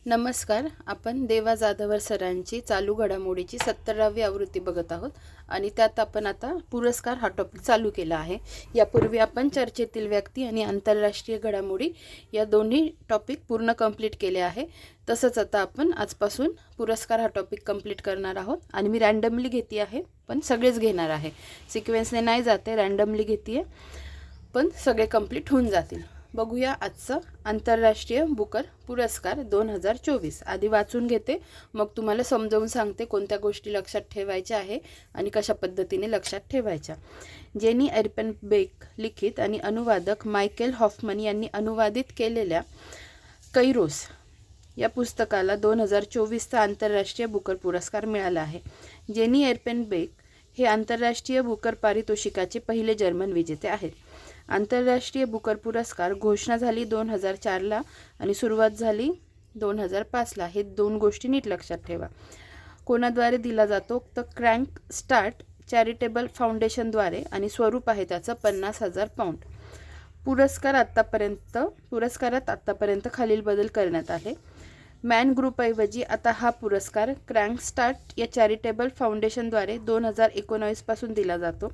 नमस्कार. आपण देवा जाधवर सरांची चालू घडामोडीची 70वी आवृत्ती बघत आहोत आणि त्यात आपण आता पुरस्कार हा टॉपिक चालू केला आहे. यापूर्वी आपण चर्चेतील व्यक्ती आणि आंतरराष्ट्रीय घडामोडी या दोन्ही टॉपिक पूर्ण कंप्लीट केले आहे. तसंच आता आपण आजपासून पुरस्कार हा टॉपिक कंप्लीट करणार आहोत आणि मी रँडमली घेते आहे, पण सगळेच घेणार आहे. सिक्वेन्सने नाही जाते, रँडमली घेते पण सगळे कंप्लीट होऊन जातील. बघूया आजचं आंतरराष्ट्रीय बुकर पुरस्कार 2024. आधी वाचून घेते, मग तुम्हाला समजावून सांगते कोणत्या गोष्टी लक्षात ठेवायच्या आहे आणि कशा पद्धतीने लक्षात ठेवायच्या. जेनी एर्पेनबेक लिखित आणि अनुवादक मायकेल हॉफमन यांनी अनुवादित केलेल्या कैरोस या पुस्तकाला 2024चा आंतरराष्ट्रीय बुकर पुरस्कार मिळाला आहे. जेनी एर्पेनबेक हे आंतरराष्ट्रीय बुकर पारितोषिकाचे पहिले जर्मन विजेते आहेत. आंतरराष्ट्रीय बुकर पुरस्कार घोषणा झाली 2004ला आणि सुरुवात झाली 2005ला. हे दोन गोष्टी नीट लक्षात ठेवा. कोणाद्वारे दिला जातो तर क्रँक स्टार्ट चॅरिटेबल फाउंडेशनद्वारे आणि स्वरूप आहे त्याचं 50,000 पाऊंड. पुरस्कारात आत्तापर्यंत खालील बदल करण्यात आले. मॅन ग्रुपऐवजी आता हा पुरस्कार क्रँक स्टार्ट या चॅरिटेबल फाउंडेशनद्वारे 2019 पासून दिला जातो.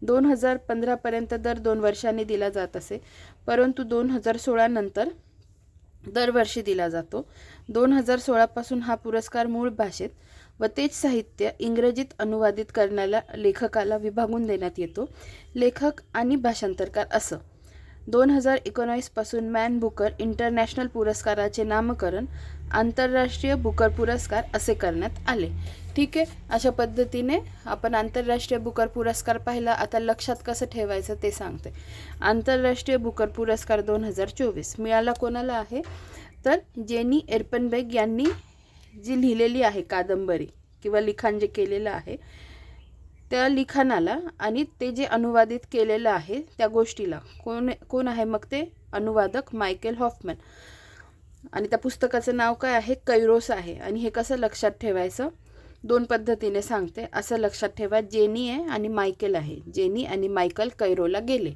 2015पर्यंत दर 2 वर्षांनी दिला जात असे, परंतु 2016 नंतर दरवर्षी दिला जातो. 2016 पासून हा पुरस्कार मूळ भाषेत व तेच साहित्य इंग्रजीत अनुवादित करणाऱ्या लेखकाला विभागून देण्यात येतो. लेखक आणि भाषांतरकार असं. 2019 पासून मॅन बुकर इंटरनॅशनल पुरस्काराचे नामकरण आंतरराष्ट्रीय बुकर पुरस्कार असे करण्यात आले. ठीक आहे, अशा पद्धतीने आपण आंतरराष्ट्रीय बुकर पुरस्कार पाहिला. आता लक्षात कसं ठेवायचं ते सांगते. आंतरराष्ट्रीय बुकर पुरस्कार 2024 मिळाला कोणाला आहे तर जेनी एर्पेनबेक यांनी जी लिहिलेली आहे कादंबरी किंवा लिखाण जे केलेलं आहे त्या लिखाणाला आणि ते जे अनुवादित केलेलं आहे त्या गोष्टीला कोण आहे मग ते अनुवादक मायकेल हॉफमन. आणि त्या पुस्तकाचं नाव काय आहे? कैरोस आहे. आणि हे कसं लक्षात ठेवायचं? 2 पद्धतीने सांगते. असं लक्षात ठेवा, जेनी आहे आणि मायकेल आहे. जेनी आणि मायकल कैरोला गेले.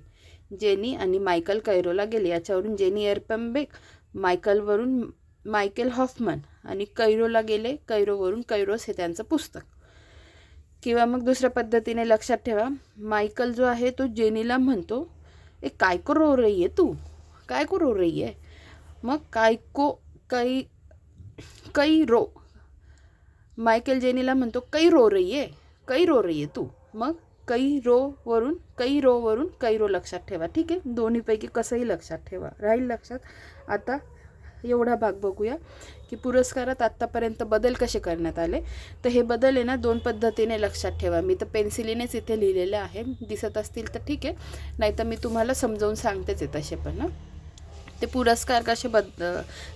जेनी आणि मायकल कैरोला गेले याच्यावरून जेनी एर्पेनबेक, मायकलवरून मायकेल हॉफमन आणि कैरोला गेले. कैरोवरून कैरोस हे त्यांचं पुस्तक. किंवा मग दुसऱ्या पद्धतीने लक्षात ठेवा, मायकल जो आहे तो जेनीला म्हणतो, ए काय करू रही आहे तू, काय करू रही आहे. मग कैरो मायकेल जेनीला म्हणतो कै रो रही आहे तू. मग कैरोवरून कैरो लक्षात ठेवा. ठीक आहे, दोन्हीपैकी कसंही लक्षात ठेवा, राहील लक्षात. आता एवढा भाग बघूया की पुरस्कारात आत्तापर्यंत बदल कसे करण्यात आले. तर हे बदल आहे ना 2 पद्धतीने लक्षात ठेवा. मी तर पेन्सिलीनेच इथे लिहिलेलं आहे, दिसत असतील तर ठीक आहे, नाही तर मी तुम्हाला समजावून सांगतेच आहे तसे पण ना. ते पुरस्कार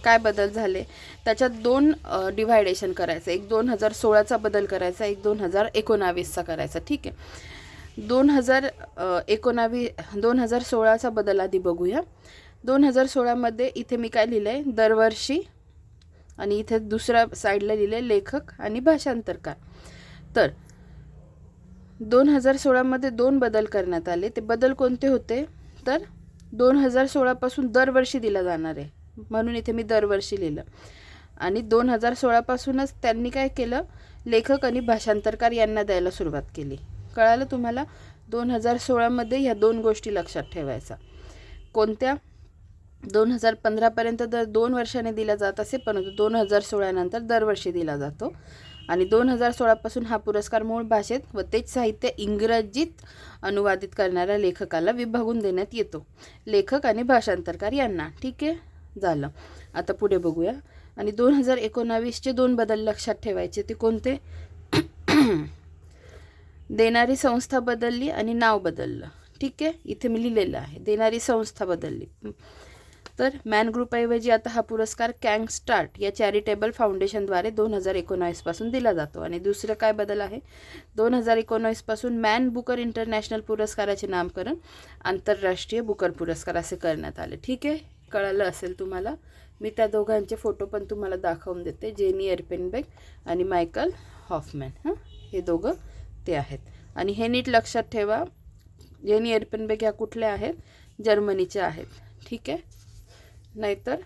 काय बदल झाले त्याच्यात 2 डिव्हायडेशन करायचं. एक 2016चा बदल करायचा, एक 2019चा करायचा. ठीक आहे, 2016चा बदल आधी बघूया. 2016मध्ये इथे मी काय लिहिलं आहे, दरवर्षी, आणि इथे दुसऱ्या साईडला लिहिलं आहे लेखक आणि भाषांतरकार. तर 2016मध्ये 2 बदल करण्यात आले. ते बदल कोणते होते तर 2016 पासून दरवर्षी दिला जाणार आहे, म्हणून इथे मी दरवर्षी लिहिलं. आणि 2016 पासूनच त्यांनी काय केलं, लेखक आणि भाषांतरकार यांना द्यायला सुरुवात केली. कळालं तुम्हाला? 2016मध्ये ह्या 2 गोष्टी लक्षात ठेवायचा. कोणत्या? 2015पर्यंत दर 2 वर्षाने दिला जात असे, परंतु 2016 नंतर दरवर्षी दिला जातो. आणि 2016 पासून हा पुरस्कार मूळ भाषेत व तेच साहित्य इंग्रजीत अनुवादित करणाऱ्या लेखकाला विभागून देण्यात येतो, लेखक आणि भाषांतरकार यांना. ठीक आहे, झालं. आता पुढे बघूया. आणि 2019चे 2 बदल लक्षात ठेवायचे. ते कोणते? देणारी संस्था बदलली आणि नाव बदललं. ठीक आहे, इथे मी लिहिलेलं आहे देणारी संस्था बदलली. तर मॅन ग्रुपऐवजी आता हा पुरस्कार क्रँक स्टार्ट या चॅरिटेबल फाउंडेशनद्वारे 2019 पासून दिला जातो. आणि दुसरं काय बदल आहे, 2019 पासून मॅन बुकर इंटरनॅशनल पुरस्काराचे नामकरण आंतरराष्ट्रीय बुकर पुरस्कार असे करण्यात आले. ठीक आहे, कळालं असेल तुम्हाला. मी त्या दोघांचे फोटो पण तुम्हाला दाखवून देते, जेनी एर्पेनबेक आणि मायकल हॉफमॅन. हे दोघं ते आहेत. आणि हे नीट लक्षात ठेवा, जेनी एर्पेनबेक ह्या कुठल्या आहेत? जर्मनीच्या आहेत. ठीक आहे, नाहीतर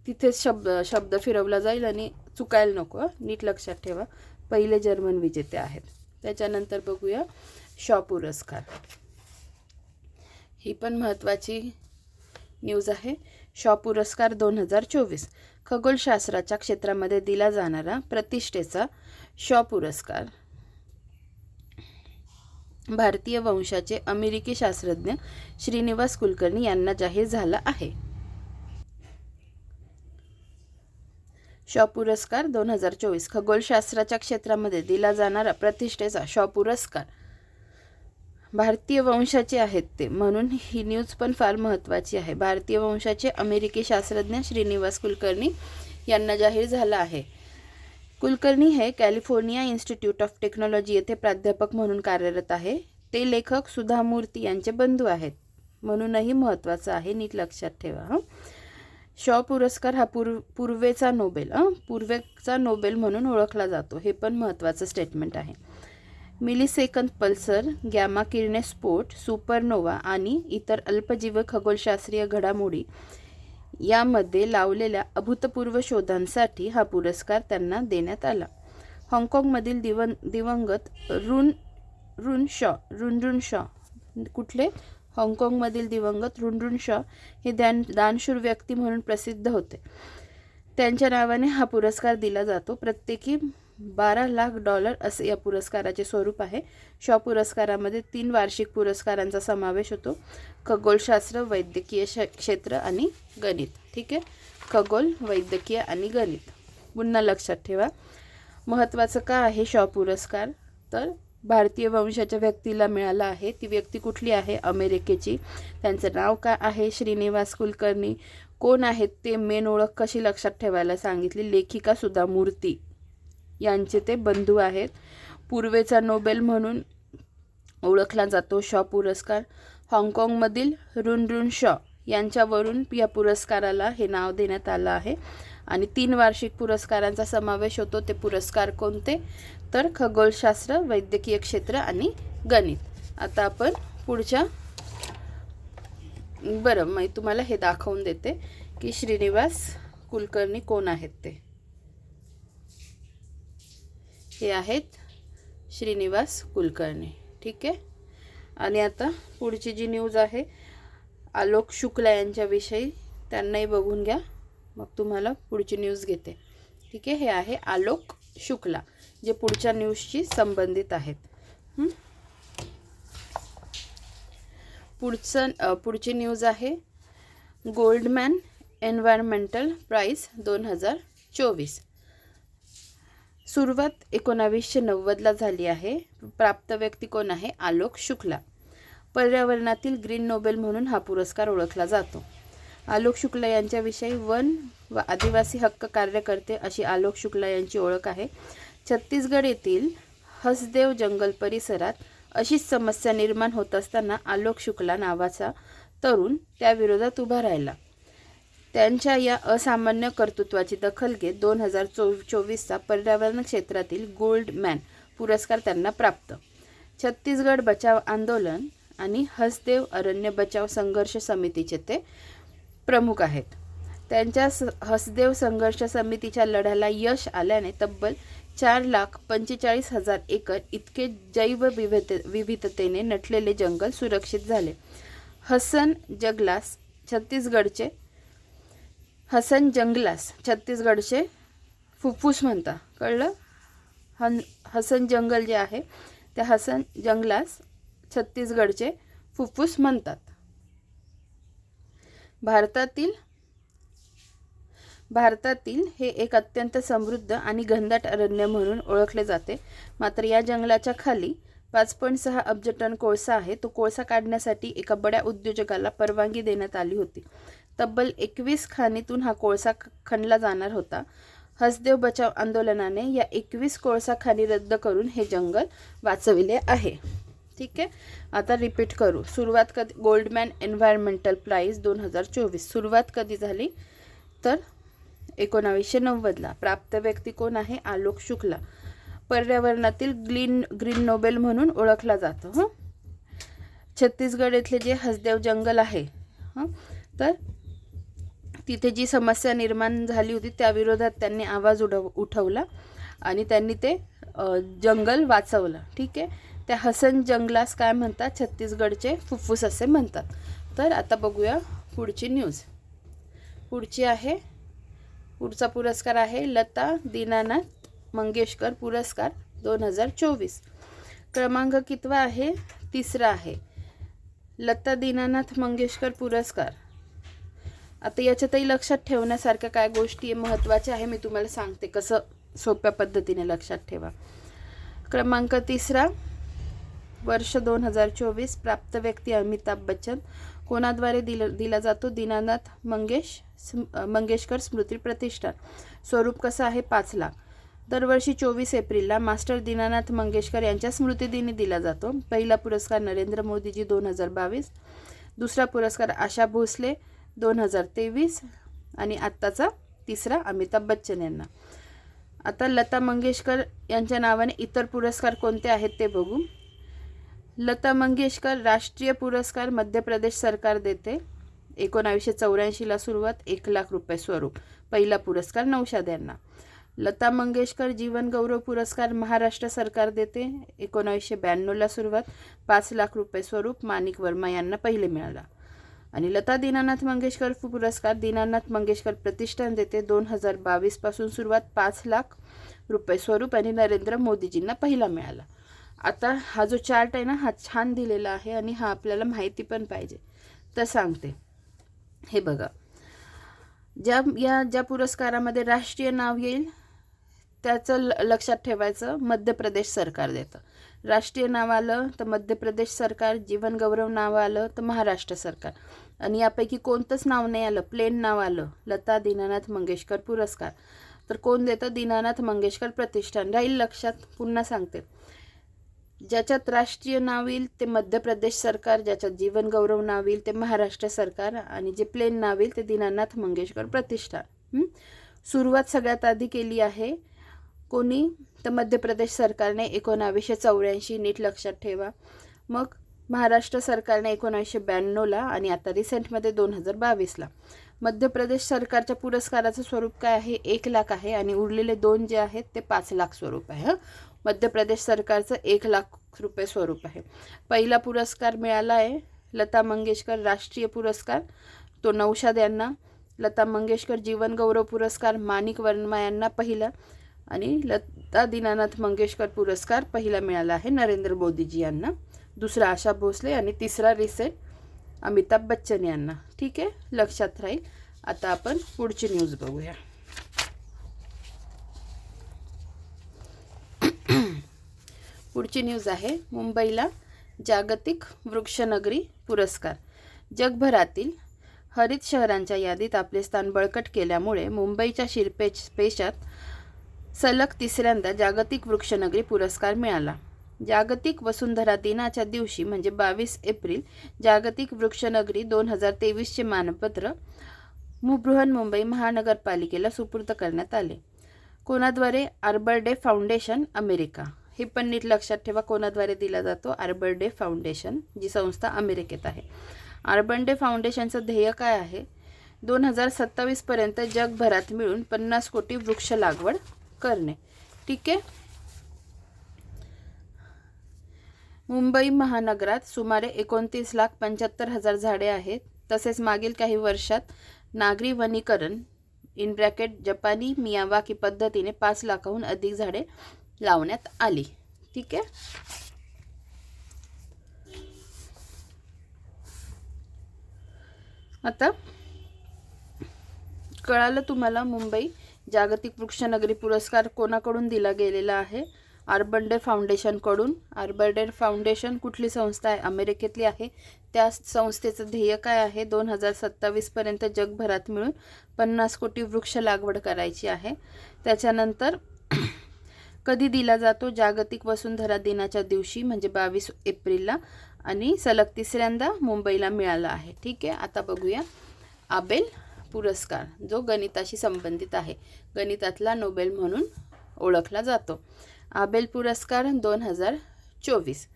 तिथेच शब्द फिरवला जाईल आणि चुकायला नको, नीट लक्षात ठेवा. पहिले जर्मन विजेते आहेत. त्याच्यानंतर बघूया शॉ पुरस्कार. ही पण महत्त्वाची न्यूज आहे. शॉ पुरस्कार 2024 खगोलशास्त्राच्या क्षेत्रामध्ये दिला जाणारा प्रतिष्ठेचा शॉ पुरस्कार भारतीय वंशाचे अमेरिकी शास्त्रज्ञ श्रीनिवास कुलकर्णी यांना जाहीर झाला आहे. शॉ पुरस्कार 2024 खगोलशास्त्राच्या क्षेत्रामध्ये दिला जाणारा प्रतिष्ठेचा शॉ पुरस्कार भारतीय वंशाचे आहेत ते, म्हणून ही न्यूज पण फार महत्त्वाची आहे. भारतीय वंशाचे अमेरिकी शास्त्रज्ञ श्रीनिवास कुलकर्णी यांना जाहीर झाला आहे. कुलकर्णी हे कॅलिफोर्निया इन्स्टिट्यूट ऑफ टेक्नॉलॉजी येथे प्राध्यापक म्हणून कार्यरत आहे. ते लेखक सुधा मूर्ती यांचे बंधू आहेत, म्हणूनही महत्त्वाचं आहे, नीट लक्षात ठेवा. शॉ पुरस्कार हा पूर्वेचा नोबेल म्हणून ओळखला जातो. हे पण महत्त्वाचं स्टेटमेंट आहे. मिलीसेकंद पल्सर, गॅमा किरणे स्फोट, सुपरनोवा आणि इतर अल्पजीव खगोलशास्त्रीय घडामोडी यामध्ये लावलेल्या अभूतपूर्व शोधांसाठी हा पुरस्कार त्यांना देण्यात आला. हाँगकाँगमधील दिवंगत रुनरुन शॉ कुठले? हाँगकाँगमधील दिवंगत रुनरुन शॉ हे दानशूर व्यक्ती म्हणून प्रसिद्ध होते. त्यांच्या नावाने हा पुरस्कार दिला जातो. प्रत्येकी $12 लाख असे या पुरस्काराचे स्वरूप आहे. शॉ पुरस्कारामध्ये 3 वार्षिक पुरस्कारांचा समावेश होतो. खगोलशास्त्र, वैद्यकीय क्षेत्र आणि गणित. ठीक आहे, खगोल, वैद्यकीय आणि गणित. पुन्हा लक्षात ठेवा. महत्त्वाचं का आहे शॉ पुरस्कार? तर भारतीय वंशाच्या व्यक्तीला मिळाला आहे. ती व्यक्ती कुठली आहे? अमेरिकेची. त्यांचं नाव काय आहे? श्रीनिवास कुलकर्णी. कोण आहेत ते? मेन ओळख कशी लक्षात ठेवायला सांगितली. लेखिका सुधा मूर्ती यांचे ते बंधू आहेत. पूर्वेचा नोबेल म्हणून ओळखला जातो शॉ पुरस्कार. हाँगकाँगमधील रुनरुन शॉ यांच्यावरून या पुरस्काराला हे नाव देण्यात आलं आहे. आणि 3 वार्षिक पुरस्कारांचा समावेश होतो. ते पुरस्कार कोणते? तर खगोलशास्त्र, वैद्यकीय क्षेत्र आणि गणित. आता आपण पुढच्या मी तुम्हाला हे दाखवून देते की श्रीनिवास कुलकर्णी कोण आहेत ते. हे आहेत श्रीनिवास कुलकर्णी. ठीक आहे. आणि आता पुढची जी न्यूज आहे आलोक शुक्ला यांच्याविषयी, त्यांनाही बघून घ्या, मग तुम्हाला पुढची न्यूज घेते. ठीक आहे. हे आहे आलोक शुक्ला, जे पुढच्या न्यूजशी संबंधित आहेत. पुढची न्यूज आहे गोल्डमॅन एन्व्हायरमेंटल प्राइज 2024. सुरुवात 1990ला झाली आहे. प्राप्त व्यक्ती कोण आहे? आलोक शुक्ला. पर्यावरणातील ग्रीन नोबेल म्हणून हा पुरस्कार ओळखला जातो. आलोक शुक्ला यांच्याविषयी वन व आदिवासी हक्क कार्यकर्ते अशी आलोक शुक्ला यांची ओळख आहे. छत्तीसगड येथील हसदेव जंगल परिसरात अशीच समस्या निर्माण होत असताना आलोक शुक्ला नावाचा तरुण त्याविरोधात उभा राहिला. त्यांच्या या असामान्य कर्तृत्वाची दखल घेत 2024चा पर्यावरण क्षेत्रातील गोल्डमॅन पुरस्कार त्यांना प्राप्त. छत्तीसगड बचाव आंदोलन आणि हसदेव अरण्य बचाव संघर्ष समितीचे ते प्रमुख आहेत. त्यांच्या हसदेव संघर्ष समितीच्या लढ्याला यश आल्याने तब्बल 4,45,000 एकर इतके जैवविविधतेने नटलेले जंगल सुरक्षित झाले. हसन जंगलास छत्तीसगडचे फुफ्फुस म्हणता. कळलं? हसन जंगल जे आहे त्या हसन जंगलास छत्तीसगडचे फुफ्फुस म्हणतात. भारतातील हे एक अत्यंत समृद्ध आणि घनदाट अरण्य म्हणून ओळखले जाते. मात्र या जंगलाच्या खाली 5.6 अब्ज टन कोळसा आहे. तो कोळसा काढण्यासाठी एका बड्या उद्योजकाला परवानगी देण्यात आली होती. तब्बल 21 खाणीतून हा कोळसा खणला जाणार होता. हसदेव बचाव आंदोलनाने या 21 कोळसा खाणी रद्द करून हे जंगल वाचविले आहे. ठीक आहे. आता रिपीट करू. सुरुवात कधी? गोल्डमॅन एन्व्हायरमेंटल प्राइज 2024 सुरुवात कधी झाली? तर 1990ला. प्राप्त व्यक्ती कोण आहे? आलोक शुक्ला. पर्यावरणातील ग्रीन नोबेल म्हणून ओळखला जातो. छत्तीसगड येथले जे हसदेव जंगल आहे तर तिथे जी समस्या निर्माण झाली होती त्या विरोधात त्यांनी आवाज उठवला आणि त्यांनी ते जंगल वाचवलं. ठीक आहे. त्या हसन जंगलास काय म्हणतात? छत्तीसगडचे फुफ्फुस असे म्हणतात. तर आता बघूया पुढची न्यूज. पुढचा पुरस्कार आहे लता दीनानाथ मंगेशकर पुरस्कार 2024. क्रमांक कितवा आहे? 3रा आहे. लता दीनानाथ मंगेशकर पुरस्कार. आता याच्यातही लक्षात ठेवण्यासारख्या काय गोष्टी महत्त्वाच्या आहे मी तुम्हाला सांगते, कसं सोप्या पद्धतीने लक्षात ठेवा. क्रमांक 3रा, वर्ष 2024. प्राप्त व्यक्ती अमिताभ बच्चन. कोणाद्वारे दिला जातो? दीनानाथ मंगेशकर स्मृती प्रतिष्ठान. स्वरूप कसं आहे? 5 लाख. दरवर्षी 24 एप्रिलला मास्टर दीनानाथ मंगेशकर यांच्या स्मृतिदिनी दिला जातो. पहिला पुरस्कार नरेंद्र मोदीजी 2022. दुसरा पुरस्कार आशा भोसले 2023 आणि आत्ताचा 3रा अमिताभ बच्चन यांना. आता लता मंगेशकर यांच्या नावाने इतर पुरस्कार कोणते आहेत ते बघू. लता मंगेशकर राष्ट्रीय पुरस्कार मध्य प्रदेश सरकार देते. 1984ला सुरुवात. 1 लाख रुपये स्वरूप. पहिला पुरस्कार नौशाद यांना. लता मंगेशकर जीवन गौरव पुरस्कार महाराष्ट्र सरकार देते. 1992ला सुरुवात. 5 लाख रुपये स्वरूप. माणिक वर्मा यांना पहिले मिळाला. आणि लता दीनानाथ मंगेशकर पुरस्कार दीनानाथ मंगेशकर प्रतिष्ठान देते. 2022 पासून सुरुवात. 5 लाख रुपये स्वरूप आणि नरेंद्र मोदीजींना पहिला मिळाला. आता हा जो चार्ट आहे ना, हा छान दिलेला आहे आणि हा आपल्याला माहिती पण पाहिजे तर सांगते. हे बघा, ज्या पुरस्कारामध्ये राष्ट्रीय नाव येईल त्याचं लक्षात ठेवायचं. मध्य प्रदेश सरकार देतं. राष्ट्रीय नाव आलं तर मध्य प्रदेश सरकार, जीवन गौरव नाव आलं तर महाराष्ट्र सरकार, आणि यापैकी कोणतंच नाव नाही आलं, प्लेन नाव आलं, लता दीनानाथ मंगेशकर पुरस्कार, तर कोण देतं? दीनानाथ मंगेशकर प्रतिष्ठान. राहील लक्षात. पुन्हा सांगते, ज्याच्यात राष्ट्रीय नाव येईल ते मध्य प्रदेश सरकार, ज्याच्यात जीवन गौरव नाव येईल ते महाराष्ट्र सरकार, आणि जे प्लेन नाव येईल ते दीनानाथ मंगेशकर प्रतिष्ठान. सुरुवात सगळ्यात आधी केली आहे कोणी? तर मध्य प्रदेश सरकारने 1984. नीट लक्षात ठेवा. मग महाराष्ट्र सरकारने 1992ला आणि आता रिसेंटमध्ये 2022ला. मध्य प्रदेश सरकारच्या पुरस्काराचं स्वरूप काय आहे? 1 लाख आहे आणि उरलेले 2 जे आहेत ते 5 लाख स्वरूप आहे. मध्य प्रदेश सरकारचं 1 लाख रुपये स्वरूप आहे. पहिला पुरस्कार मिळाला आहे लता मंगेशकर राष्ट्रीय पुरस्कार, तो नौशाद यांना. लता मंगेशकर जीवन गौरव पुरस्कार माणिक वर्मा यांना पहिला, आणि लता दीनानाथ मंगेशकर पुरस्कार पहिला मिळाला आहे नरेंद्र मोदीजी यांना. दुसरा आशा भोसले आणि 3रा रिसेंट अमिताभ बच्चन यांना. ठीक आहे, लक्षात राहील. आता आपण पुढची न्यूज बघूया. पुढची न्यूज आहे मुंबईला जागतिक वृक्षनगरी पुरस्कार. जगभरातील हरित शहरांच्या यादीत आपले स्थान बळकट केल्यामुळे मुंबईच्या शिल्पेशात सलग 3ऱ्यांदा जागतिक वृक्षनगरी पुरस्कार मिळाला. जागतिक वसुंधरा दिनाच्या दिवशी म्हणजे 22 एप्रिल जागतिक वृक्षनगरी 2023चे मानपत्र बृहन्मुंबई महानगरपालिकेला सुपूर्द करण्यात आले. कोणाद्वारे? Arbor Day Foundation America. हे पण नीट लक्षात ठेवा, कोणाद्वारे दिला जातो? आर्बर डे फाउंडेशन, जी संस्था अमेरिकेत आहे. आर्बर डे फाउंडेशनचं ध्येय काय आहे? 2027 पर्यंत जगभरात मिळून 50 कोटी वृक्ष लागवड करणे. ठीक आहे. मुंबई महानगरात सुमारे 29,75,000 झाडे आहेत. तसेच मागील काही वर्षात नागरी वनीकरण जपानी मियावाकी पद्धतीने 5 लाखाहून अधिक झाडे लावण्यात आली. ठीक आहे. आता कळालं तुम्हाला मुंबई जागतिक वृक्षनगरी पुरस्कार कोणाकडून दिला गेलेला आहे? आर्बर डे फाउंडेशनकडून. आर्बर डे फाउंडेशन कुठली संस्था आहे? अमेरिकेतली आहे. त्या संस्थेचं ध्येय काय आहे? 2027 पर्यंत जगभरात मिळून 50 कोटी वृक्ष लागवड करायची आहे. त्याच्यानंतर कधी दिला जातो? जागतिक वसुंधरा दिनाच्या दिवशी म्हणजे 22 एप्रिलला, आणि सलग 3ऱ्यांदा मुंबईला मिळाला आहे. ठीक आहे. आता बघूया आबेल पुरस्कार, जो गणिताशी संबंधित आहे, गणितातला नोबेल म्हणून ओळखला जातो. आबेल पुरस्कार 2024.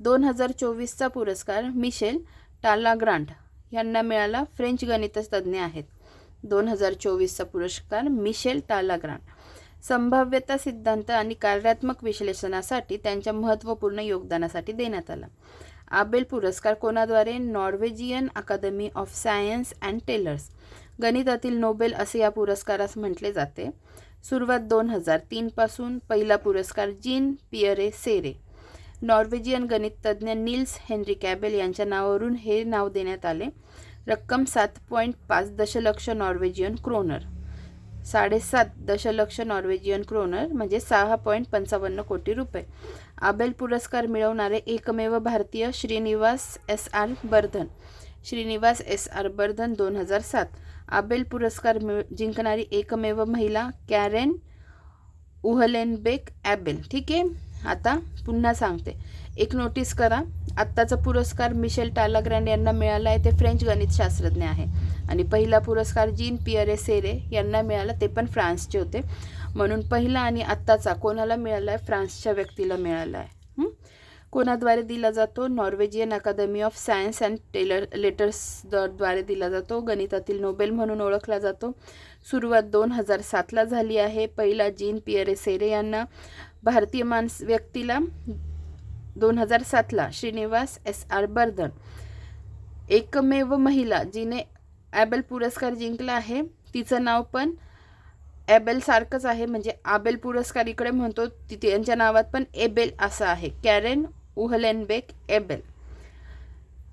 2024चा पुरस्कार मिशेल टालाग्रांट यांना मिळाला. फ्रेंच गणितज्ञ आहेत. 2024चा पुरस्कार मिशेल टालाग्रांड. संभाव्यता सिद्धांत आणि कार्यात्मक विश्लेषणासाठी त्यांच्या महत्त्वपूर्ण योगदानासाठी देण्यात आला. आबेल पुरस्कार कोणाद्वारे? Norwegian academy of science and letters. गणितातील नोबेल असे या पुरस्कारास म्हटले जाते. सुरुवात 2003 पासून. पहिला पुरस्कार जीन पियरे सेरे. नॉर्वेजियन गणिततज्ञ नील्स हेनरिक ॲबेल यांच्या नावावरून हे नाव देण्यात आले. रक्कम 7.5 दशलक्ष नॉर्वेजियन क्रोनर. 7.5 दशलक्ष नॉर्वेजियन क्रोनर म्हणजे 6.55 कोटी रुपये. आबेल पुरस्कार मिळवणारे एकमेव भारतीय Srinivasa S R Varadhan. Srinivasa S R Varadhan 2007. Abel पुरस्कार जिंकणारी एकमेव महिला कॅरेन उहलेनबेक ॲबेल. ठीक आहे, आता पुन्हा सांगते, एक नोटीस करा. आत्ताचा पुरस्कार मिशेल टालाग्रांड यांना मिळाला आहे, ते फ्रेंच गणितशास्त्रज्ञ आहे. आणि पहिला पुरस्कार जीन पियरे सेरे यांना मिळाला, ते पण फ्रान्सचे होते. म्हणून पहिला आणि आत्ताचा कोणाला मिळाला आहे? फ्रान्सच्या व्यक्तीला मिळाला आहे. कोणाद्वारे दिला जातो? Norwegian academy of science and लेटर्सद्वारे दिला जातो. गणितातील नोबेल म्हणून ओळखला जातो. सुरुवात 2007ला झाली आहे. पहिला जीन पियरे सेरे यांना, भारतीय व्यक्तीला 2007ला श्रीनिवास एस आर बर्धन. एकमेव महिला जिने ॲबेल पुरस्कार जिंकला आहे, तिचं नाव पण ॲबेल सारखंच आहे, म्हणजे आबेल पुरस्कार इकडे म्हणतो, तिथे यांच्या नावात पण एबेल असं आहे, कॅरेन उहलेनबेक एबेल.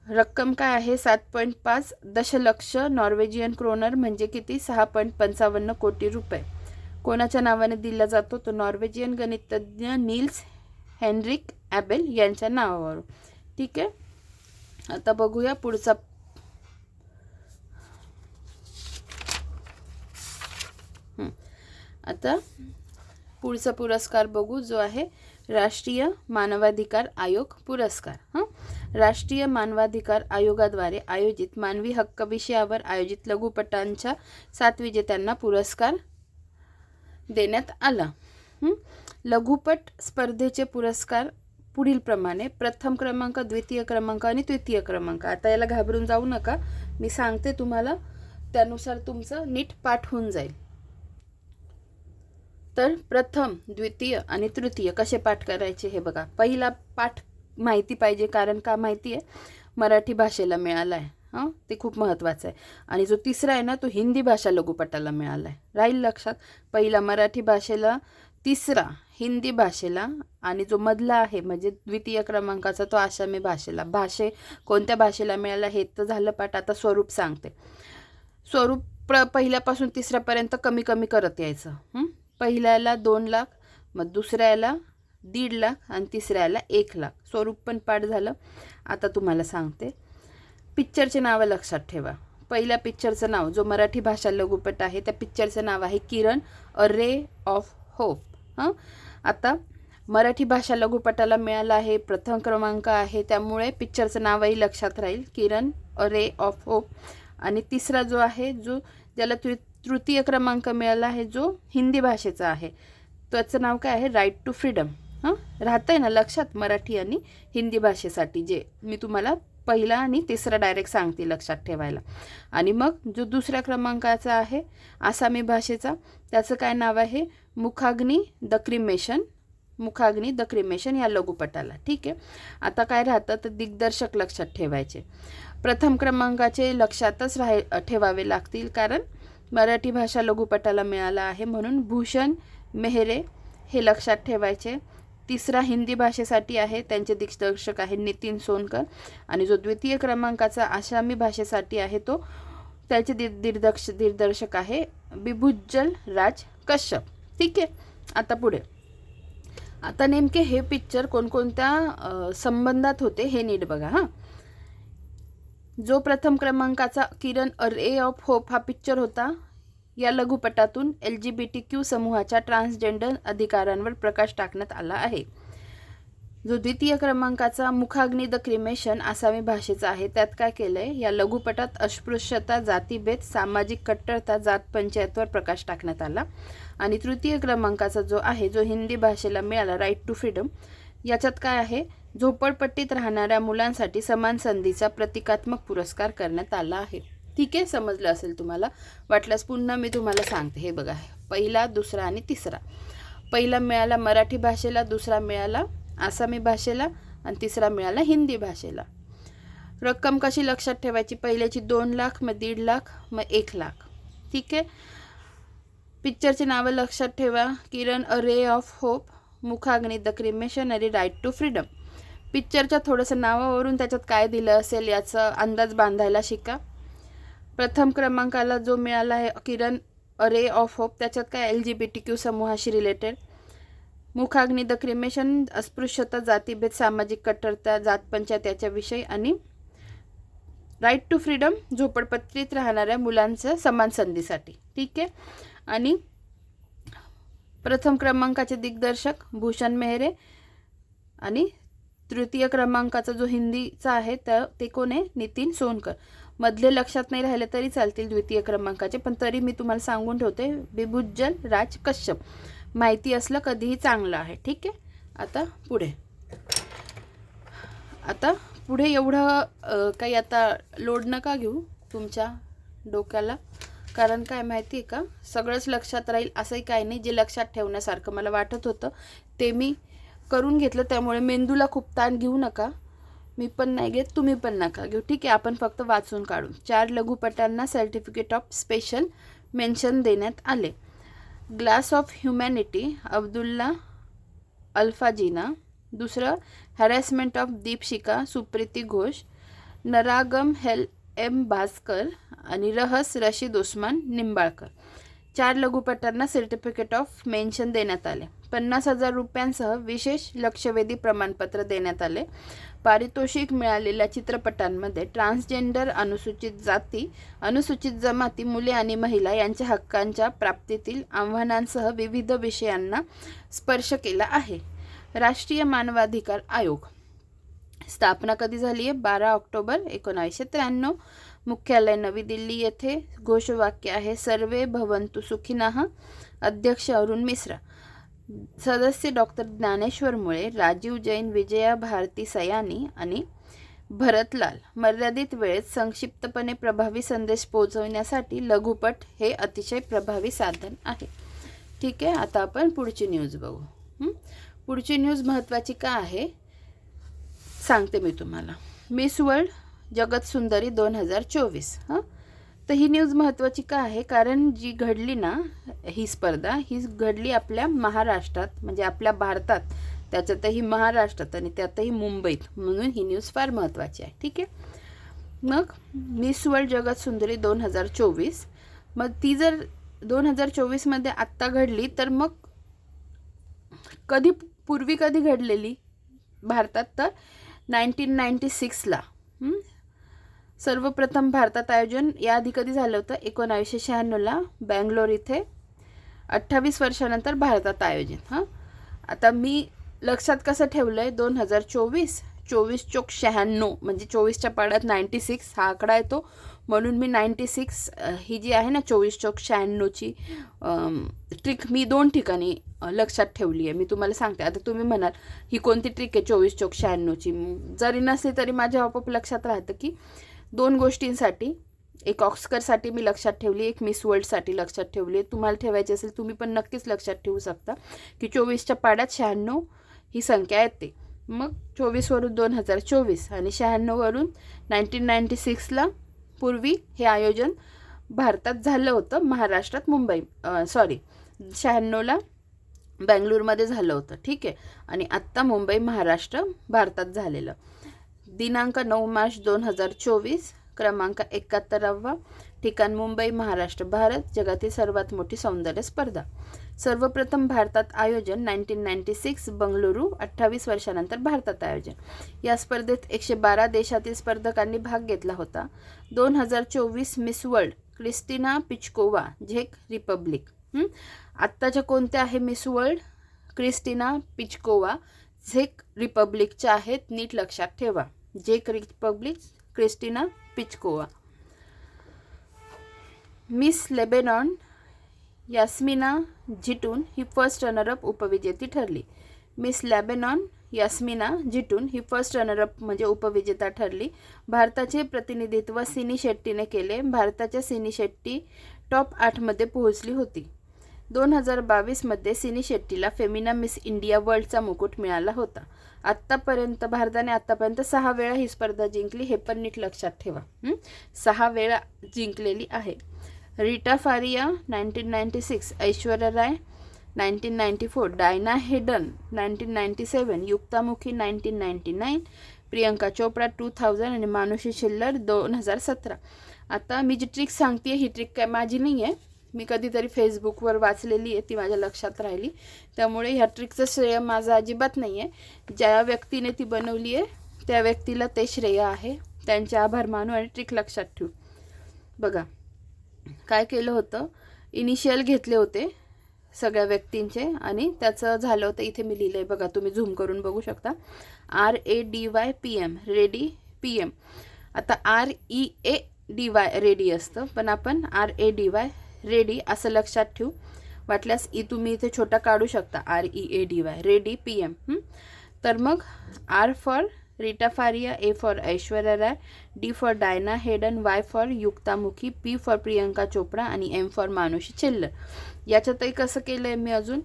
रक्कम काय आहे? 7.5 दशलक्ष नॉर्वेजियन क्रोनर म्हणजे किती? 6.55 कोटी रुपये. कोणाच्या नावाने दिला जातो? तो नॉर्वेजियन गणितज्ञ नील्स हेनरिक ॲबेल यांच्या नावावर. ठीक आहे, आता बघूया पुढचा. आता पुढचा पुरस्कार बघू, जो आहे राष्ट्रीय मानवाधिकार आयोग पुरस्कार. राष्ट्रीय मानवाधिकार आयोगाद्वारे आयोजित मानवी हक्क विषयावर आयोजित लघुपटांच्या 7 विजेत्यांना पुरस्कार देण्यात आला. लघुपट स्पर्धेचे पुरस्कार पुढील प्रमाणे: प्रथम क्रमांक, द्वितीय क्रमांक आणि तृतीय क्रमांक. आता याला घाबरून जाऊ नका, मी सांगते तुम्हाला, त्यानुसार तुमचं नीट पाठ होऊन जाईल. तर प्रथम, द्वितीय आणि तृतीय कसे पाठ करायचे हे बघा. पहिला पाठ माहिती पाहिजे, कारण का माहिती आहे? मराठी भाषेला मिळाला आहे, ते खूप महत्त्वाचं आहे. आणि जो तिसरा आहे ना, तो हिंदी भाषा लघुपटाला मिळाला आहे. राहील लक्षात? पहिला मराठी भाषेला, तिसरा हिंदी भाषेला, आणि जो मधला आहे म्हणजे द्वितीय क्रमांकाचा तो आसामी भाषेला. कोणत्या भाषेला मिळाला हे तर झालं पाठ. आता स्वरूप सांगते. स्वरूप पहिल्यापासून तिसऱ्यापर्यंत कमी कमी करत यायचं. पहिल्याला 2 लाख, मग दुसऱ्याला 1.5 लाख आणि तिसऱ्याला 1 लाख. स्वरूप पण पाठ झालं. आता तुम्हाला सांगते, पिक्चरचे नावं लक्षात ठेवा. पहिल्या पिक्चरचं नाव, जो मराठी भाषा लघुपट आहे त्या पिक्चरचं नाव आहे किरण अ रे ऑफ होप. आता मराठी भाषा लघुपटाला मिळाला आहे, प्रथम क्रमांक आहे, त्यामुळे पिक्चरचं नावही लक्षात राहील, किरण अ रे ऑफ होप. आणि तिसरा जो आहे, जो ज्याला तृतीय क्रमांक मिळाला आहे, जो हिंदी भाषेचा आहे, त्याचं नाव काय आहे? Right to freedom. राहतं आहे ना लक्षात? मराठी आणि हिंदी भाषेसाठी जे मी तुम्हाला पहिला आणि तिसरा डायरेक्ट सांगते लक्षात ठेवायला. आणि मग जो दुसऱ्या क्रमांकाचा आहे आसामी भाषेचा, त्याचं काय नाव आहे? मुखाग्नी द क्रिमेशन या लघुपटाला. ठीक आहे, आता काय राहतं तर दिग्दर्शक लक्षात ठेवायचे. प्रथम क्रमांकाचे लक्षातच ठेवावे लागतील, कारण मराठी भाषा लघुपटाला मिळाला आहे म्हणून भूषण मेहरे हे लक्षात ठेवायचे. तिसरा हिंदी भाषेसाठी आहे, त्यांचे दिग्दर्शक आहे नितीन सोनकर. आणि जो द्वितीय क्रमांकाचा आसामी भाषेसाठी आहे तो त्याचे दिग्दर्शक आहे बिभुजल राज कश्यप. ठीक आहे, आता पुढे. आता नेमके हे पिक्चर कोणकोणत्या संबंधात होते हे नीट बघा. जो प्रथम क्रमांकाचा किरण अ रे ऑफ होप हा पिक्चर होता, या लघुपटातून LGBTQ समूहाच्या ट्रान्सजेंडर अधिकारांवर प्रकाश टाकण्यात आला आहे. जो द्वितीय क्रमांकाचा मुखाग्नी द क्रिमेशन आसामी भाषेचा आहे, त्यात काय केलं आहे? या लघुपटात अस्पृश्यता, जातीभेद, सामाजिक कट्टरता, जात पंचायतवर प्रकाश टाकण्यात आला. आणि तृतीय क्रमांकाचा जो आहे, जो हिंदी भाषेला मिळाला, राईट टू फ्रीडम, याच्यात काय आहे? झोपडपट्टीत राहणाऱ्या मुलांसाठी समान संधीचा प्रतिकात्मक पुरस्कार करण्यात आला आहे. ठीक आहे, समजलं असेल तुम्हाला. वाटल्यास पुन्हा मी तुम्हाला सांगते. हे बघा, पहिला, दुसरा आणि तिसरा. पहिला मिळाला मराठी भाषेला, दुसरा मिळाला आसामी भाषेला आणि तिसरा मिळाला हिंदी भाषेला. रक्कम कशी लक्षात ठेवायची? पहिल्याची 2 लाख, मग 1.5 लाख, मग 1 लाख. ठीक आहे. पिक्चरची नावं लक्षात ठेवा. Kiran, a ray of hope, Mukhagni, the cremation आणि राईट टू फ्रीडम. पिक्चरच्या थोडंसं नावावरून त्याच्यात काय दिलं असेल याचा अंदाज बांधायला शिका. प्रथम क्रमांकाला जो मिळाला आहे किरण, अ रे ऑफ होप, त्याच्यात काय LGBTQ समूहाशी रिलेटेड. मुखाग्नी, द क्रिमेशन, अस्पृश्यता, जातीभेद, सामाजिक कट्टरता, जातपंचायत याच्याविषयी. आणि राईट टू फ्रीडम, झोपडपट्टीत राहणाऱ्या मुलांचं समान संधीसाठी. ठीक आहे. आणि प्रथम क्रमांकाचे दिग्दर्शक भूषण मेहरे आणि तृतीय क्रमांकाचा जो हिंदीचा आहे ते कोण आहे? नितीन सोनकर. मधले लक्षात नाही राहिले तरी चालतील द्वितीय क्रमांकाचे, पण तरी मी तुम्हाला सांगून ठेवते. बिभुजल राज कश्यप. माहिती असलं कधीही चांगलं आहे. ठीक आहे. आता पुढे एवढं काही आता लोड नका घेऊ तुमच्या डोक्याला, कारण काय माहिती आहे का, सगळंच लक्षात राहील असंही काही नाही. जे लक्षात ठेवण्यासारखं मला वाटत होतं ते मी करून घेतलं, त्यामुळे मेंदूला खूप ताण घेऊ नका. मी पण नाही घेत, तुम्ही पण नका घेऊ. ठीक आहे. आपण फक्त वाचून काढू. 4 लघुपटांना सर्टिफिकेट ऑफ स्पेशल मेन्शन देण्यात आले. Glass of humanity, Abdullah Alfazina. दुसरं हॅरॅसमेंट ऑफ दीपशिका, सुप्रीती घोष. नरागम हेल, M भास्कर. आणि रहस, रशीद उस्मान निंबाळकर. 4 लघुपटांना सर्टिफिकेट ऑफ मेन्शन देण्यात आले. 50,000 रुपयांसह विशेष लक्षवेधी प्रमाणपत्र देण्यात आले. पारितोषिक मिळालेल्या चित्रपटांमध्ये ट्रान्सजेंडर, अनुसूचित जाती, अनुसूचित जमाती, मुले आणि महिला यांच्या हक्कांच्या प्राप्तीतील आव्हानांसह विविध विषयांना स्पर्श केला आहे. राष्ट्रीय मानवाधिकार आयोग स्थापना कधी झाली आहे? 12 ऑक्टोबर 1993. मुख्यालय नवी दिल्ली येथे. घोषवाक्य आहे सर्वे भवन्तु सुखिनः. अध्यक्ष अरुण मिश्रा. सदस्य डॉक्टर ज्ञानेश्वर मुळे, राजीव जैन, विजया भारती सयानी आणि भरतलाल. मर्यादित वेळेत संक्षिप्तपणे प्रभावी संदेश पोहोचवण्यासाठी लघुपट हे अतिशय प्रभावी साधन आहे. ठीक आहे. आता आपण पुढची न्यूज बघू. पुढची न्यूज महत्त्वाची का आहे सांगते मी तुम्हाला. मिस वर्ल्ड जगत सुंदरी 2024. तर ही न्यूज महत्त्वाची का आहे? कारण जी घडली ना ही स्पर्धा, ही घडली आपल्या महाराष्ट्रात, म्हणजे आपल्या भारतात, त्याच्यातही महाराष्ट्रात आणि त्यातही मुंबईत, म्हणून ही न्यूज फार महत्त्वाची आहे. ठीक आहे. मग मिस वर्ल्ड जगत सुंदरी 2024, मग ती जर 2024मध्ये आत्ता घडली, तर मग पूर्वी कधी घडलेली भारतात? तर 1996ला. सर्वप्रथम भारतात आयोजन याआधी कधी झालं होतं? 1996ला बँगलोर इथे. 28 वर्षानंतर भारतात आयोजन. आता मी लक्षात कसं ठेवलं आहे? 2024, 24 चोक 96, म्हणजे 24च्या पाड्यात 96 हा आकडा येतो, म्हणून मी 96 ही जी आहे ना 24 चोक 96ची ट्रिक मी 2 ठिकाणी लक्षात ठेवली आहे. मी तुम्हाला सांगते. आता तुम्ही म्हणाल ही कोणती ट्रिक आहे 24 चोक 96ची? जरी नसली तरी माझ्या आपोआप लक्षात राहतं की 2 गोष्टींसाठी, एक ऑस्करसाठी मी लक्षात ठेवली, एक मिस वर्ल्डसाठी लक्षात ठेवली. तुम्हाला ठेवायची असेल तुम्ही पण नक्कीच लक्षात ठेवू शकता की 24च्या पाड्यात 96 ही संख्या येते. मग 24वरून 2024 आणि 96वरून 1996ला पूर्वी हे आयोजन भारतात झालं होतं, महाराष्ट्रात, 96ला बँगलोरमध्ये झालं होतं. ठीक आहे. आणि आत्ता मुंबई, महाराष्ट्र, भारतात झालेलं. दिनांक 9 मार्च 2024. क्रमांक 71वा. ठिकाण मुंबई, महाराष्ट्र, भारत. जगातील सर्वात मोठी सौंदर्य स्पर्धा. सर्वप्रथम भारतात आयोजन 1996 बंगळुरू. 28 वर्षानंतर भारतात आयोजन. या स्पर्धेत 112 देशातील स्पर्धकांनी भाग घेतला होता. 2024 मिस वर्ल्ड क्रिस्टिना पिचकोवा, झेक रिपब्लिक. आत्ताच्या कोणत्या आहे मिस वर्ल्ड? क्रिस्टिना पिचकोवा झेक रिपब्लिकच्या आहेत. नीट लक्षात ठेवा. झेक रिपब्लिक, क्रिस्टिना पिचकोवा. मिस लेबेनॉन यास्मिना झिटून ही फर्स्ट रनरअप उपविजेती ठरली. मिस लेबेनॉन यास्मिना जिटून ही फर्स्ट रनरअप म्हणजे उपविजेता ठरली. भारताचे प्रतिनिधित्व सिनी शेट्टीने केले. भारताच्या सिनी शेट्टी टॉप 8 मध्ये पोहोचली होती. 2022 सिनी शेट्टीला फेमिना मिस इंडिया वर्ल्डचा मुकुट मिळाला होता. भारताने आत्तापर्यंत 6 वेळा ही स्पर्धा जिंकली, हे पण नीट लक्षात ठेवा. 6 वेळा जिंकलेली आहे. Rita Faria 1996, Aishwarya Rai 1994, Diana Hayden 1997, युक्तामुखी 1999, Priyanka Chopra 2000 आणि मानुषी छिल्लर 2017. आता मी जी ट्रिक सांगते ही ट्रिक काय माझी नाही आहे, मी कधीतरी फेसबुकवर वाचलेली आहे, ती माझ्या लक्षात राहिली. त्यामुळे ह्या ट्रिकचं श्रेय माझं अजिबात नाही आहे. ज्या व्यक्तीने ती बनवली आहे त्या व्यक्तीला ते श्रेय आहे. त्यांचे आभार मानू आणि ट्रिक लक्षात ठेवू. बघा काय केलं होतं, इनिशियल घेतले होते सगळ्या व्यक्तींचे आणि त्याचं झालं होतं, इथे मी लिहिलं आहे बघा, तुम्ही झूम करून बघू शकता. RADYPM, ready PM. आता READY रेडी असतं, पण आपण RADY रेडी असं लक्षात ठेवू. वाटल्यास तुम्ही इथे छोटा काढू शकता, READY रेडी PM. तर मग R for Reita Faria, A for Aishwarya Rai, D for Diana Hayden, Y for Yukta Mookhey, P for Priyanka Chopra आणि M फॉर मानुषी छिल्लर. याच्यातही कसं केलं आहे मी अजून,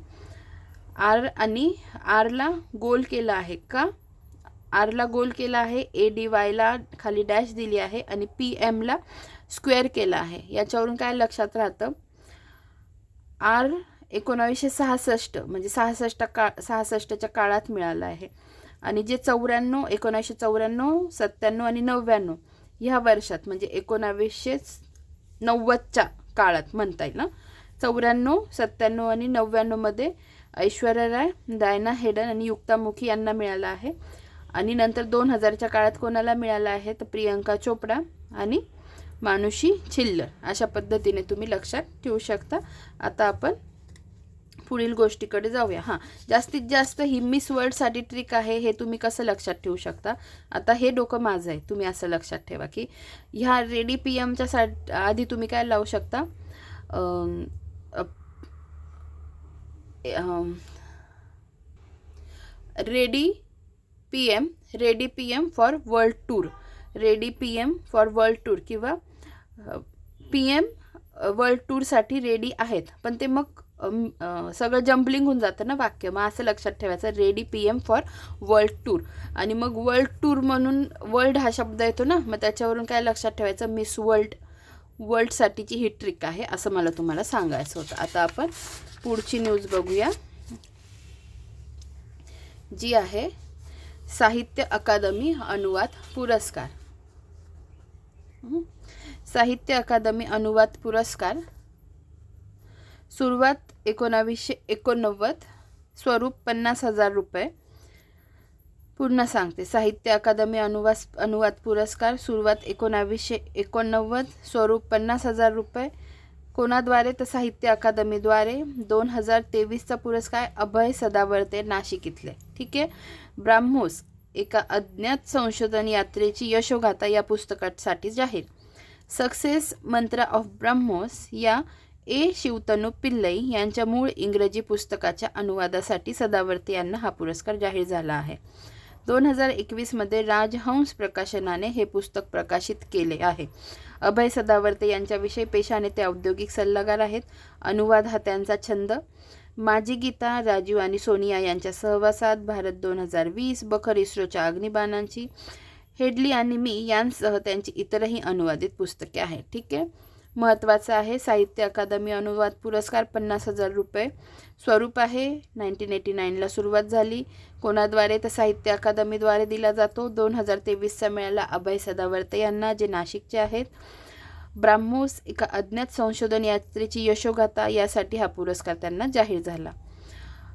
आरला गोल केला आहे का, आरला गोल केला आहे, ADYला खाली डॅश दिली आहे आणि PMला स्क्वेअर केला आहे. याच्यावरून काय लक्षात राहतं, R 1966 म्हणजे 66च्या काळात मिळाला आहे आणि जे 1994, 97 आणि 99 ह्या वर्षात म्हणजे 1990च्या काळात म्हणता येईल ना, 94, 97 आणि 99 मध्ये ऐश्वर्या राय, डायना हेडन आणि युक्तामुखी यांना मिळाला आहे. आणि नंतर 2000च्या काळात कोणाला मिळाला आहे तर प्रियंका चोप्रा आणि मानुषी छिल्लर. अशा पद्धतीने तुम्ही लक्षात ठेवू शकता. आता आपण पुढील गोष्टीकडे जाऊया. जास्तीत जास्त ही मिस वर्ल्डसाठी ट्रिक आहे, हे तुम्ही कसं लक्षात ठेवू शकता. आता हे डोकं माझं आहे, तुम्ही असं लक्षात ठेवा की ह्या रेडी PMच्या आधी तुम्ही काय लावू शकता, ready PM for world tour, ready PM for world tour किंवा PM वर्ल्ड टूरसाठी रेडी आहेत. पण ते मग सगळं जम्पलिंग होऊन जातं ना वाक्य, मग असं लक्षात ठेवायचं ready PM for world tour. आणि मग वर्ल्ड टूर म्हणून वर्ल्ड हा शब्द येतो ना, मग त्याच्यावरून काय लक्षात ठेवायचं, मिस वर्ल्डसाठीची ही ट्रिक आहे असं मला तुम्हाला सांगायचं होतं. आता आपण पुढची न्यूज बघूया, जी आहे साहित्य अकादमी अनुवाद पुरस्कार. साहित्य अकादमी अनुवाद पुरस्कार सुरुवात 1989, स्वरूप 50,000 रुपये. पुन्हा सांगते, साहित्य अकादमी अनुवाद पुरस्कार सुरुवात 1989, स्वरूप 50,000 रुपये. कोणाद्वारे तर साहित्य अकादमीद्वारे. 2023चा पुरस्कार अभय सदावर्ते, नाशिक इथले. ठीक आहे. ब्राह्मोस, एका अज्ञात संशोधन यात्रेची यशोगाथा या पुस्तकासाठी जाहीर. सक्सेस मंत्र ऑफ ब्राह्मोस या A. शिवतनु पिल्लई यांच्या मूळ इंग्रजी पुस्तकाच्या अनुवादासाठी सदावर्ते यांना हा पुरस्कार जाहीर झाला आहे. 2021 राजहंस प्रकाशनाने हे पुस्तक प्रकाशित केले आहे. अभय सदावर्ते यांच्याविषयी पेशाने ते औद्योगिक सल्लागार आहेत. अनुवाद हा त्यांचा छंद. माझी गीता, राजीव आणि सोनिया यांच्या सहवासात, भारत 2020, बखर इस्रोच्या अग्निबाणांची, हेडली आणि मी यांसह त्यांची इतरही अनुवादित पुस्तके आहेत. ठीक आहे. महत्त्वाचं आहे, साहित्य अकादमी अनुवाद पुरस्कार 50,000 रुपये. स्वरूप आहे 1989ला सुरुवात झाली. कोणाद्वारे तर साहित्य अकादमीद्वारे दिला जातो. 2023चा मिळाला अभय सदावर्ते यांना, जे नाशिकचे आहेत. ब्राह्मोस, एका अज्ञात संशोधन यात्रेची यशोगाथा यासाठी हा पुरस्कार त्यांना जाहीर झाला.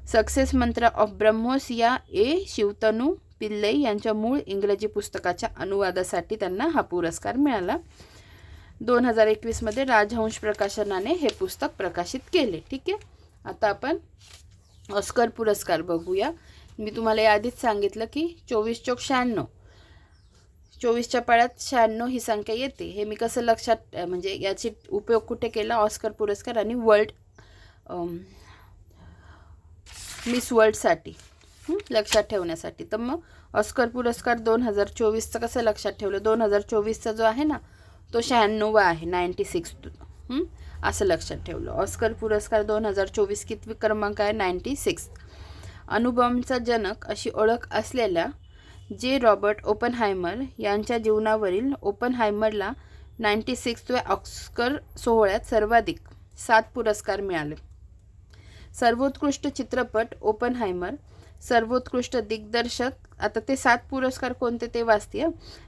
सक्सेस मंत्र ऑफ ब्रह्मोस या A. शिवतनु पिल्लई यांच्या मूळ इंग्रजी पुस्तकाच्या अनुवादासाठी त्यांना हा पुरस्कार मिळाला. 2021 राजहंस प्रकाशनाने हे पुस्तक प्रकाशित केले. ठीक आहे. आता आपण ऑस्कर पुरस्कार बघूया. मी तुम्हाला याआधीच सांगितलं की 24×96, 24च्या पाड्यात 96 ही संख्या येते. हे मी कसं लक्षात, म्हणजे याची उपयोग कुठे केला, ऑस्कर पुरस्कार आणि मिस वर्ल्डसाठी. लक्षात ठेवण्यासाठी. तर मग ऑस्कर पुरस्कार 2024चं कसं लक्षात ठेवलं, 2024चा जो आहे ना तो 96वा आहे, 96. असं लक्षात ठेवलं. ऑस्कर पुरस्कार 2024 कितवी क्रमांक आहे, 96. अणुबॉम्बचा जनक अशी ओळख असलेल्या जे रॉबर्ट ओपनहायमर यांच्या जीवनावरील ओपनहायमरला 96व्या ऑस्कर सोहळ्यात सर्वाधिक 7 पुरस्कार मिळाले. सर्वोत्कृष्ट चित्रपट ओपनहायमर, सर्वोत्कृष्ट दिग्दर्शक, आता ते 7 पुरस्कार कोणते ते वाचते.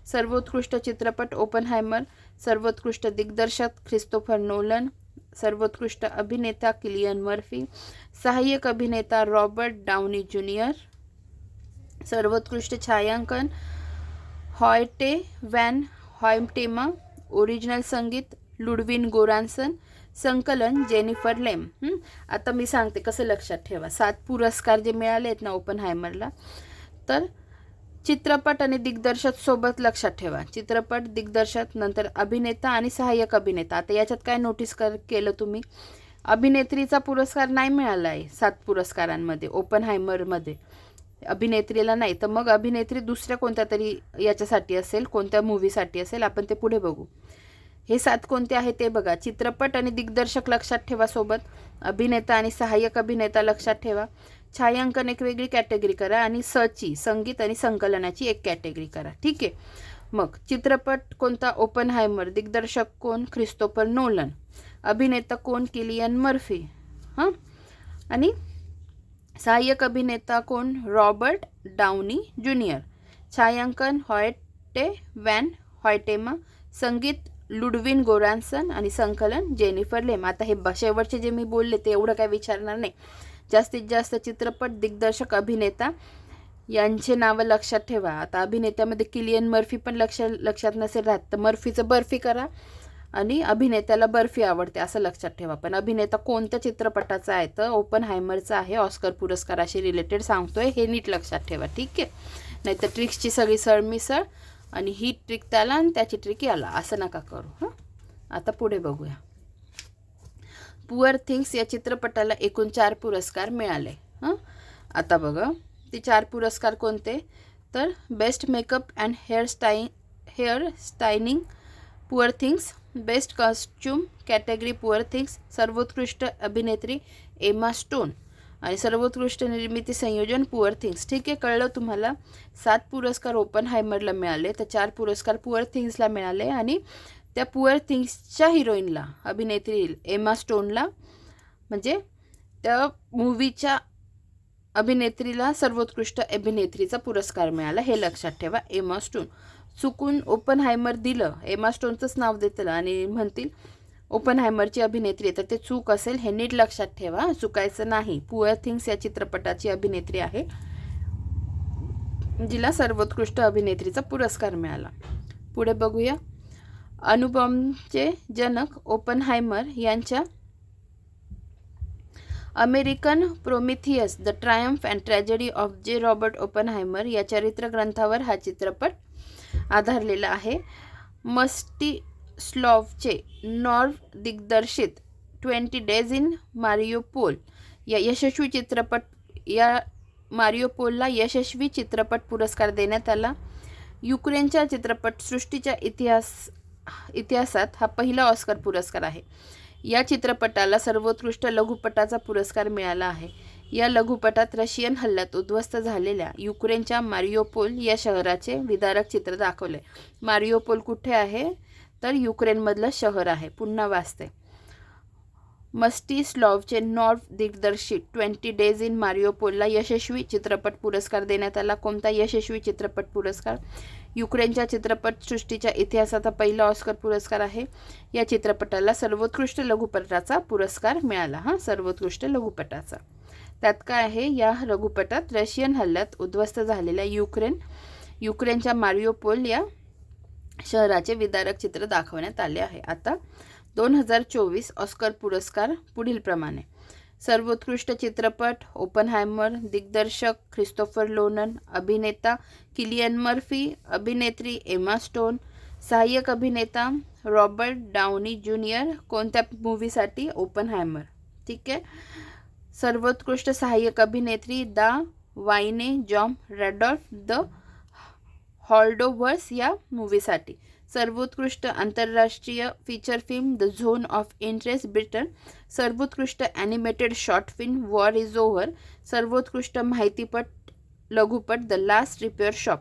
सर्वोत्कृष्ट चित्रपट ओपनहायमर, सर्वोत्कृष्ट दिग्दर्शक ख्रिस्तोफर नोलन, सर्वोत्कृष्ट अभिनेता किलियन मर्फी, सहाय्यक अभिनेता रॉबर्ट डाउनी ज्युनियर, सर्वोत्कृष्ट छायांकन हॉयटे व्हॅन हॉयटेमा, ओरिजिनल संगीत लुडविन गोरान्सन, संकलन जेनिफर लेम. आता मी सांगते कसं लक्षात ठेवा. 7 पुरस्कार जे मिळाले आहेत ना ओपनहायमरला, तर चित्रपट आणि दिग्दर्शक सोबत लक्षात ठेवा. चित्रपट, दिग्दर्शक, नंतर अभिनेता आणि सहाय्यक अभिनेता. आता याच्यात काय नोटीस केलं तुम्ही, अभिनेत्रीचा पुरस्कार नाही मिळाला आहे 7 पुरस्कारांमध्ये ओपनहायमरमध्ये, अभिनेत्रीला नाही. तर मग अभिनेत्री दुसऱ्या कोणत्या तरी याच्यासाठी असेल, कोणत्या मूवीसाठी असेल, आपण ते पुढे बघू. हे 7 कोणते आहे ते बघा. चित्रपट आणि दिग्दर्शक लक्षात ठेवा सोबत, अभिनेता आणि सहाय्यक अभिनेता लक्षात ठेवा, छायांकन एक वेगळी कॅटेगरी करा आणि सची संगीत आणि संकलनाची एक कॅटेगरी करा. ठीक आहे. मग चित्रपट कोणता, ओपनहायमर, दिग्दर्शक कोण, ख्रिस्तोफर नोलन, अभिनेता कोण, किलियन मर्फी, आणि सहाय्यक अभिनेता कोण, रॉबर्ट डाउनी ज्युनियर, छायांकन हॉयटे व्हॅन हॉयटेमा, संगीत लुडविन गोरान्सन आणि संकलन जेनिफर लेम. आता हे शेवटचे जे मी बोलले ते एवढं काय विचारणार नाही. जास्तीत जास्त चित्रपट, दिग्दर्शक, अभिनेता यांचे नावं लक्षात ठेवा. आता अभिनेत्यामध्ये किलियन मर्फी पण लक्षात नसेल राहत तर मर्फीचं बर्फी करा आणि अभिनेत्याला बर्फी आवडते असं लक्षात ठेवा. पण अभिनेता कोणत्या चित्रपटाचा आहे तर ओपनहायमरचा आहे, ऑस्कर पुरस्काराशी रिलेटेड सांगतोय, हे नीट लक्षात ठेवा. ठीक आहे. नाहीतर ट्रिक्सची सगळी सरमिसळ आणि ही ट्रिक त्याला आणि त्याची ट्रिक याला, असं नका करू. आता पुढे बघूया. पुअर थिंग्स या चित्रपटाला एकूण 4 पुरस्कार मिळाले. आता बघा ते 4 पुरस्कार कोणते, तर best makeup and hair styling poor things, best costume category poor things, सर्वोत्कृष्ट अभिनेत्री एमा स्टोन आणि सर्वोत्कृष्ट निर्मिती संयोजन पुअर थिंग्स. ठीक आहे, कळलं तुम्हाला. 7 पुरस्कार ओपनहायमरला मिळाले, तर 4 पुरस्कार पुअर थिंग्सला मिळाले आणि त्या पुअर थिंग्सच्या हिरोईनला, अभिनेत्री एमा स्टोनला, म्हणजे त्या मूवीच्या अभिनेत्रीला सर्वोत्कृष्ट अभिनेत्रीचा पुरस्कार मिळाला, हे लक्षात ठेवा. Emma Stone. चुकून ओपनहायमर दिलं, एमा स्टोनचंच नाव देतील आणि म्हणतील ओपनहायमरची अभिनेत्री, तर ते चूक असेल, हे नीट लक्षात ठेवा, चुकायचं नाही. पुअर थिंग्स या चित्रपटाची अभिनेत्री आहे जिला सर्वोत्कृष्ट अभिनेत्रीचा पुरस्कार मिळाला. पुढे बघूया. अणुबॉम्बचे जनक ओपनहायमर यांच्या American Prometheus the Triumph and tragedy of जे रॉबर्ट ओपनहायमर या चरित्र ग्रंथावर हा चित्रपट आधारलेला आहे. मस्टिस्लॉव्हचे नॉर्व दिग्दर्शित 20 डेज इन मारियोपोल या यशस्वी चित्रपट, या मारियोपोलला यशस्वी चित्रपट पुरस्कार देण्यात आला. युक्रेनच्या चित्रपटसृष्टीच्या इतिहासात हा पहिला ऑस्कर पुरस्कार आहे. या चित्रपटाला सर्वोत्कृष्ट लघुपटाचा पुरस्कार मिळाला आहे. या लघुपटात रशियन हल्ल्यात उद्ध्वस्त झालेल्या युक्रेनच्या मारियोपोल या शहराचे विदारक चित्र दाखवले. मारियोपोल कुठे आहे तर युक्रेनमधलं शहर आहे. पुन्हा वाचते. मस्टिस्लॉव्हचे नॉर्व दिग्दर्शित 20 डेज इन मारियोपोलला यशस्वी चित्रपट पुरस्कार देण्यात आला. कोणता यशस्वी चित्रपट पुरस्कार? युक्रेनच्या चित्रपटसृष्टीच्या इतिहासात पहिला ऑस्कर पुरस्कार आहे. या चित्रपटाला सर्वोत्कृष्ट लघुपटाचा पुरस्कार मिळाला. सर्वोत्कृष्ट लघुपटाचा. त्यात काय आहे, या लघुपटात रशियन हल्ल्यात उद्ध्वस्त झालेल्या युक्रेनच्या मारियोपोल या शहराचे विदारक चित्र दाखवण्यात आले आहे. आता 2024 ऑस्कर पुरस्कार पुढील प्रमाणे. सर्वोत्कृष्ट चित्रपट ओपनहायमर, दिग्दर्शक ख्रिस्तोफर नोलन, अभिनेता किलियन मर्फी, अभिनेत्री एमा स्टोन, सहाय्यक अभिनेता रॉबर्ट डाउनी ज्युनियर. कोणत्या मूवीसाठी? ओपनहायमर. ठीक आहे. सर्वोत्कृष्ट सहाय्यक अभिनेत्री Da'Vine Joy Randolph the Holdovers या मूवीसाठी. सर्वोत्कृष्ट आंतरराष्ट्रीय feature film the zone of interest Britain. सर्वोत्कृष्ट animated short film war is over. सर्वोत्कृष्ट माहितीपट लघुपट द लास्ट रिपेअर शॉप.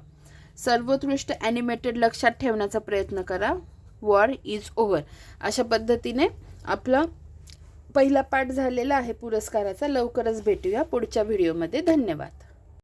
सर्वोत्कृष्ट ॲनिमेटेड लक्षात ठेवण्याचा प्रयत्न करा, वॉर इज ओव्हर. अशा पद्धतीने आपला पहिला पाठ झालेला आहे पुरस्काराचा. लवकरच भेटूया पुढच्या व्हिडिओमध्ये. धन्यवाद.